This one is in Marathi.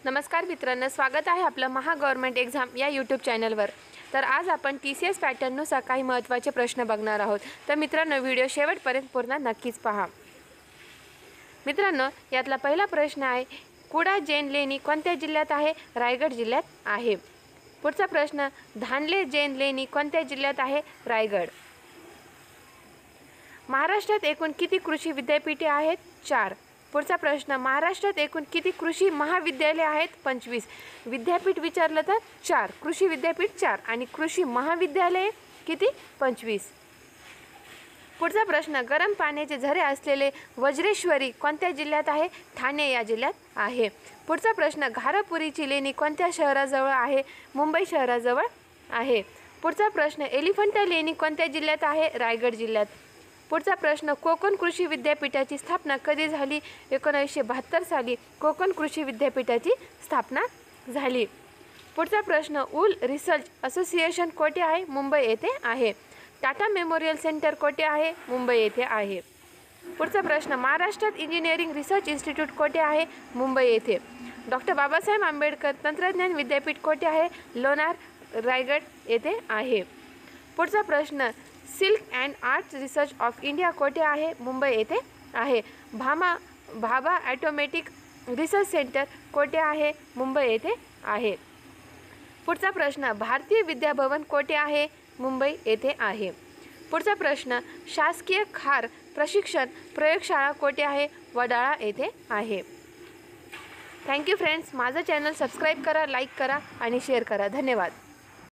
नमस्कार मित्रांनो, स्वागत आहे आपलं महा गव्हर्नमेंट एक्झाम या यूट्यूब चॅनलवर। तर आज आपण TCS पॅटर्ननुसार काही महत्त्वाचे प्रश्न बघणार आहोत। तर मित्रांनो, व्हिडिओ शेवटपर्यंत पूर्ण नक्कीच पहा। मित्रांनो, यातला पहिला प्रश्न आहे, कुडा जैन लेणी कोणत्या जिल्ह्यात आहे? रायगड जिल्ह्यात आहे। पुढचा प्रश्न, धानले जैन लेणी कोणत्या जिल्ह्यात आहे? रायगड। महाराष्ट्रात एकूण किती कृषी विद्यापीठे आहेत? 4। पुढचा प्रश्न, महाराष्ट्रात एकूण किती कृषी महाविद्यालये आहेत? 25। विद्यापीठ विचारलं तर 4, कृषी विद्यापीठ 4 आणि कृषी महाविद्यालये किती? 25। पुढचा प्रश्न, गरम पाण्याचे झरे असलेले वज्रेश्वरी कोणत्या जिल्ह्यात आहे? ठाणे या जिल्ह्यात आहे। पुढचा प्रश्न, घारपुरीची लेणी कोणत्या शहराजवळ आहे? मुंबई शहराजवळ आहे। पुढचा प्रश्न, एलिफंटा लेणी कोणत्या जिल्ह्यात आहे? रायगड जिल्ह्यात। पुढचा प्रश्न, कोकण कृषी विद्यापीठाची स्थापना कधी झाली? 1972 साली कोकण कृषी विद्यापीठाची स्थापना झाली। पुढचा प्रश्न, वूल रिसर्च असोसिएशन कोठे आहे? मुंबई येथे आहे। टाटा मेमोरियल सेंटर कोठे आहे? मुंबई येथे आहे। पुढचा प्रश्न, महाराष्ट्रात इंजिनिअरिंग रिसर्च इन्स्टिट्यूट कोठे आहे? मुंबई येथे। डॉक्टर बाबासाहेब आंबेडकर तंत्रज्ञान विद्यापीठ कोठे आहे? लोणार, रायगड येथे आहे। पुढचा प्रश्न, silk and arts research of India कोठे आहे? मुंबई येथे आहे। भाभा ॲटोमॅटिक रिसर्च सेंटर कोठे आहे? मुंबई येथे आहे। पुढचा प्रश्न, भारतीय विद्याभवन कोठे आहे? मुंबई येथे आहे। पुढचा प्रश्न, शासकीय खार प्रशिक्षण प्रयोगशाळा कोठे आहे? वडाळा येथे आहे। थँक्यू फ्रेंड्स, माझं चॅनल सबस्क्राईब करा, लाईक करा आणि शेअर करा। धन्यवाद।